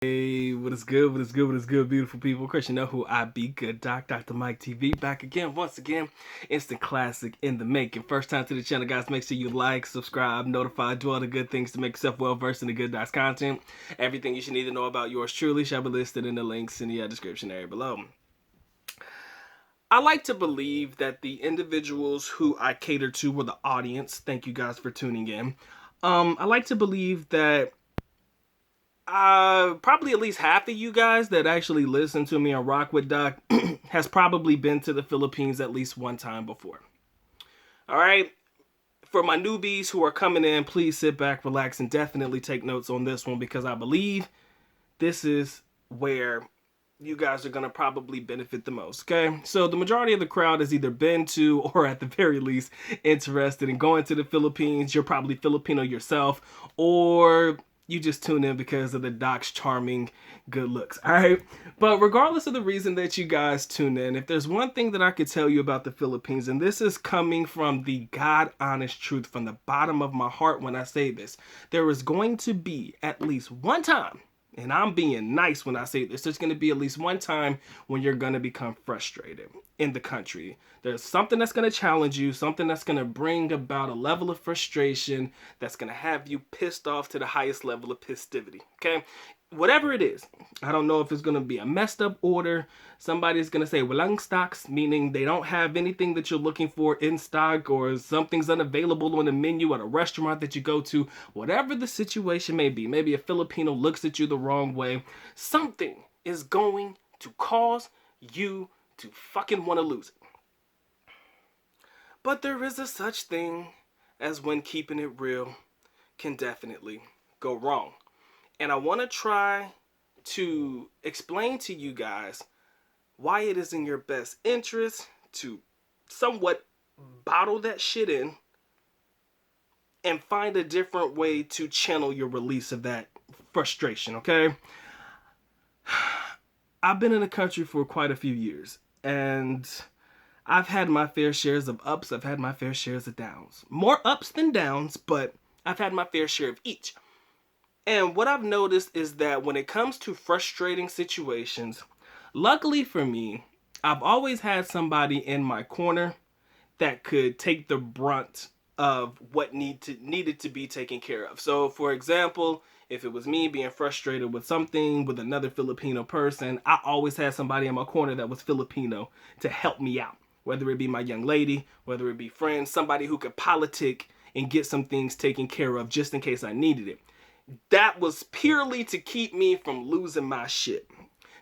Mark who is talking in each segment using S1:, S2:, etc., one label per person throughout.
S1: Hey, what is good? What is good? What is good, beautiful people? Of course, you know who I be. Good Doc, Dr. Mike TV, back again, once again. Instant classic in the making. First time to the channel, guys. Make sure you like, subscribe, notify, do all the good things to make yourself well versed in the Good Doc's content. Everything you should need to know about yours truly shall be listed in the links in the description area below. I like to believe that the individuals who I cater to were the audience. Thank you guys for tuning in. I like to believe that probably at least half of you guys that actually listen to me on Rock with Doc has probably been to the Philippines at least one time before. All right. For my newbies who are coming in, please sit back, relax, and definitely take notes on this one because I believe this is where you guys are going to probably benefit the most, okay? So the majority of the crowd has either been to or at the very least interested in going to the Philippines. You're probably Filipino yourself, or you just tune in because of the Doc's charming good looks, all right? But regardless of the reason that you guys tune in, if there's one thing that I could tell you about the Philippines, and this is coming from the God honest truth from the bottom of my heart when I say this, there is going to be at least one time, and I'm being nice when I say this, there's going to be at least one time when you're going to become frustrated in the country. There's something that's going to challenge you, something that's going to bring about a level of frustration that's going to have you pissed off to the highest level of pistivity, okay? Whatever it is, I don't know if it's going to be a messed up order. Somebody's going to say walang stocks, meaning they don't have anything that you're looking for in stock, or something's unavailable on the menu at a restaurant that you go to. Whatever the situation may be, maybe a Filipino looks at you the wrong way. Something is going to cause you to fucking want to lose it. But there is a such thing as when keeping it real can definitely go wrong. And I want to try to explain to you guys why it is in your best interest to somewhat bottle that shit in and find a different way to channel your release of that frustration, okay? I've been in the country for quite a few years, and I've had my fair shares of ups, I've had my fair shares of downs. More ups than downs, but I've had my fair share of each. And what I've noticed is that when it comes to frustrating situations, luckily for me, I've always had somebody in my corner that could take the brunt of what needed to be taken care of. So for example, if it was me being frustrated with something with another Filipino person, I always had somebody in my corner that was Filipino to help me out. Whether it be my young lady, whether it be friends, somebody who could politic and get some things taken care of just in case I needed it. That was purely to keep me from losing my shit.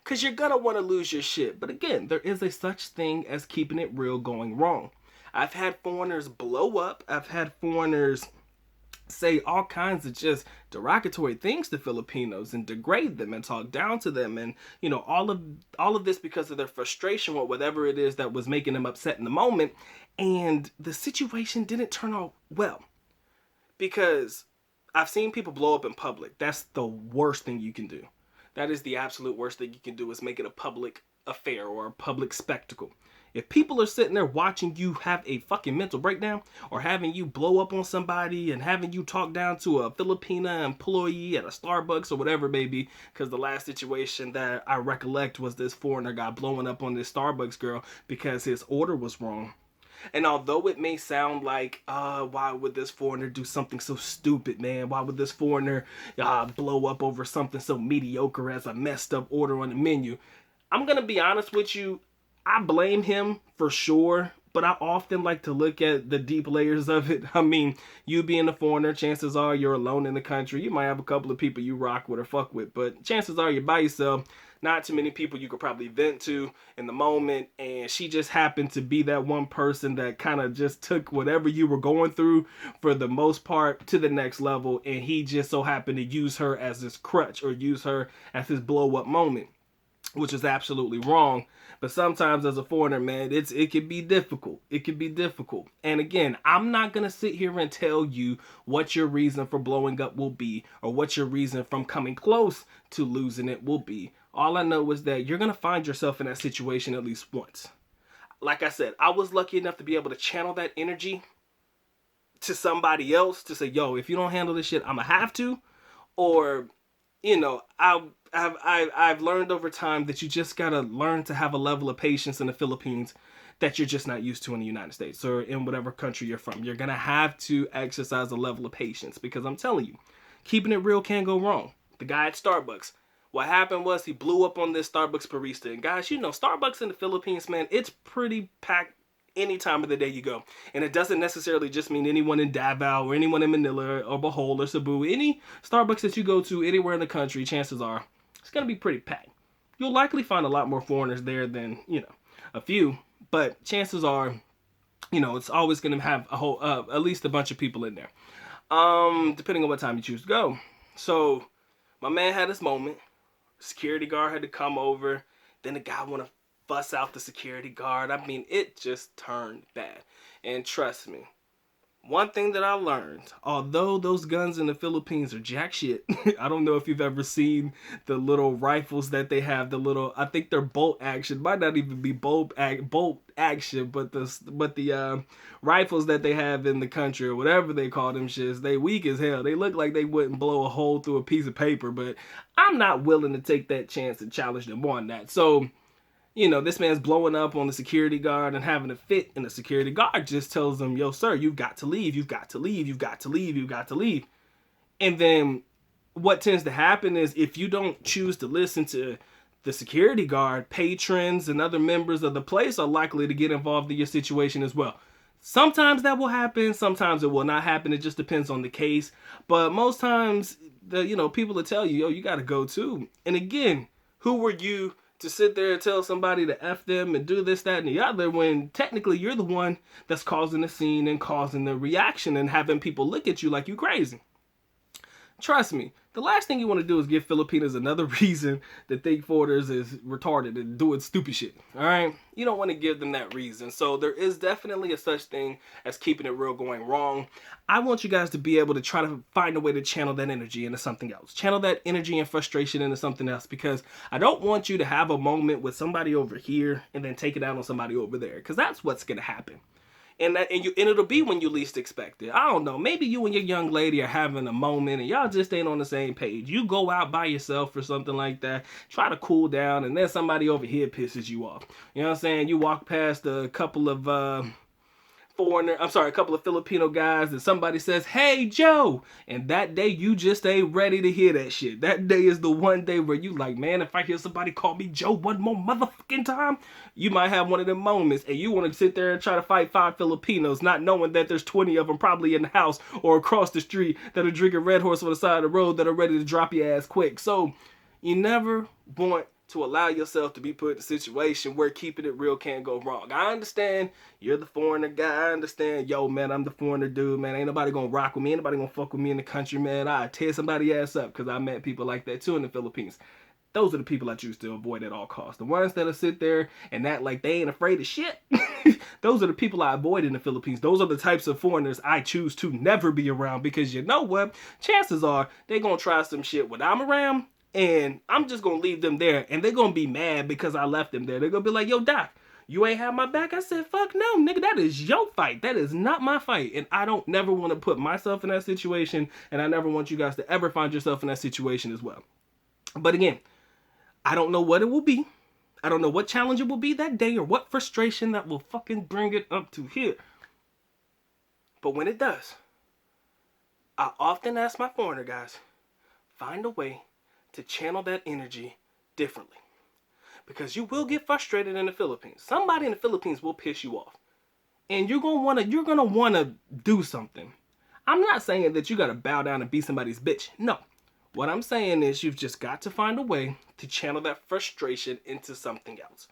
S1: Because you're going to want to lose your shit. But again, there is a such thing as keeping it real going wrong. I've had foreigners blow up. I've had foreigners say all kinds of just derogatory things to Filipinos and degrade them and talk down to them, and you know, all of this because of their frustration with whatever it is that was making them upset in the moment. And the situation didn't turn out well, because I've seen people blow up in public. That's the worst thing you can do. That is the absolute worst thing you can do, is make it a public affair or a public spectacle. If people are sitting there watching you have a fucking mental breakdown, or having you blow up on somebody and having you talk down to a Filipina employee at a Starbucks or whatever it may be, because the last situation that I recollect was this foreigner got blowing up on this Starbucks girl because his order was wrong. And although it may sound like, why would this foreigner do something so stupid, man? Why would this foreigner blow up over something so mediocre as a messed up order on the menu? I'm going to be honest with you. I blame him for sure, but I often like to look at the deep layers of it. I mean, you being a foreigner, chances are you're alone in the country. You might have a couple of people you rock with or fuck with, but chances are you're by yourself. Not too many people you could probably vent to in the moment, and she just happened to be that one person that kind of just took whatever you were going through for the most part to the next level, and he just so happened to use her as his crutch or use her as his blow up moment, which is absolutely wrong. But sometimes as a foreigner, man, it can be difficult. It can be difficult. And again, I'm not going to sit here and tell you what your reason for blowing up will be, or what your reason from coming close to losing it will be. All I know is that you're going to find yourself in that situation at least once. Like I said, I was lucky enough to be able to channel that energy to somebody else to say, yo, if you don't handle this shit, I'm going to have to. Or you know, I've learned over time that you just gotta learn to have a level of patience in the Philippines that you're just not used to in the United States or in whatever country you're from. You're gonna have to exercise a level of patience because I'm telling you, keeping it real can go wrong. The guy at Starbucks, what happened was he blew up on this Starbucks barista. And guys, you know, Starbucks in the Philippines, man, it's pretty packed any time of the day you go. And it doesn't necessarily just mean anyone in Davao or anyone in Manila or Bohol or Cebu. Any Starbucks that you go to anywhere in the country, chances are it's going to be pretty packed. You'll likely find a lot more foreigners there than, you know, a few. But chances are, you know, it's always going to have a whole, at least a bunch of people in there. Depending on what time you choose to go. So my man had this moment. Security guard had to come over. Then the guy want to fuss out the security guard. I mean, it just turned bad. And trust me, one thing that I learned, although those guns in the Philippines are jack shit, I don't know if you've ever seen the little rifles that they have, the little, I think they're bolt action, might not even be bolt action, but the rifles that they have in the country or whatever they call them shits, they weak as hell. They look like they wouldn't blow a hole through a piece of paper, but I'm not willing to take that chance and challenge them on that. So, you know, this man's blowing up on the security guard and having a fit, and the security guard just tells him, yo, sir, you've got to leave, you've got to leave, you've got to leave, you've got to leave. And then what tends to happen is if you don't choose to listen to the security guard, patrons and other members of the place are likely to get involved in your situation as well. Sometimes that will happen, sometimes it will not happen. It just depends on the case. But most times, people will tell you, yo, you got to go too. And again, who were you to sit there and tell somebody to F them and do this, that, and the other when technically you're the one that's causing the scene and causing the reaction and having people look at you like you crazy? Trust me, the last thing you want to do is give Filipinos another reason that think foreigners is retarded and doing stupid shit. Alright? You don't want to give them that reason. So there is definitely a such thing as keeping it real going wrong. I want you guys to be able to try to find a way to channel that energy into something else. Channel that energy and frustration into something else, because I don't want you to have a moment with somebody over here and then take it out on somebody over there, because that's what's going to happen. And it'll be when you least expect it. I don't know. Maybe you and your young lady are having a moment and y'all just ain't on the same page. You go out by yourself or something like that, try to cool down, and then somebody over here pisses you off. You know what I'm saying? You walk past a couple of a couple of Filipino guys, and somebody says, "Hey, Joe," and that day you just ain't ready to hear that shit. That day is the one day where you like, man, if I hear somebody call me Joe one more motherfucking time, you might have one of them moments, and you want to sit there and try to fight 5 Filipinos, not knowing that there's 20 of them probably in the house or across the street that are drinking Red Horse on the side of the road that are ready to drop your ass quick. So you never want to allow yourself to be put in a situation where keeping it real can't go wrong. I understand you're the foreigner guy. I understand, yo, man, I'm the foreigner dude, man. Ain't nobody gonna rock with me. Ain't nobody gonna fuck with me in the country, man. I tear somebody ass up, because I met people like that too in the Philippines. Those are the people I choose to avoid at all costs. The ones that'll sit there and act like they ain't afraid of shit. Those are the people I avoid in the Philippines. Those are the types of foreigners I choose to never be around, because you know what? Chances are they're gonna try some shit when I'm around, and I'm just gonna leave them there, and they're gonna be mad because I left them there. They're gonna be like, yo, Doc, you ain't have my back? I said, fuck no, nigga, that is your fight. That is not my fight. And I don't never want to put myself in that situation, and I never want you guys to ever find yourself in that situation as well. But again, I don't know what it will be. I don't know what challenge it will be that day or what frustration that will fucking bring it up to here. But when it does, I often ask my foreigner guys, find a way to channel that energy differently. Because you will get frustrated in the Philippines. Somebody in the Philippines will piss you off. And you're gonna wanna do something. I'm not saying that you gotta bow down and be somebody's bitch. No. What I'm saying is you've just got to find a way to channel that frustration into something else.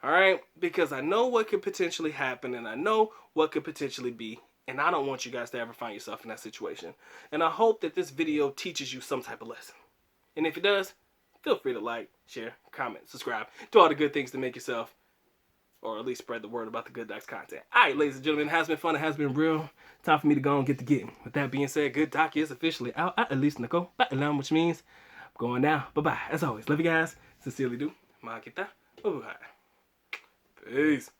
S1: Alright? Because I know what could potentially happen, and I know what could potentially be. And I don't want you guys to ever find yourself in that situation. And I hope that this video teaches you some type of lesson. And if it does, feel free to like, share, comment, subscribe. Do all the good things to make yourself, or at least spread the word about the Good Doc's content. Alright, ladies and gentlemen, it has been fun. It has been real. Time for me to go and get to getting. With that being said, Good Doc is officially out. At least Nicole. Which means I'm going now. Bye-bye. As always, love you guys. Sincerely do. Makita. Peace.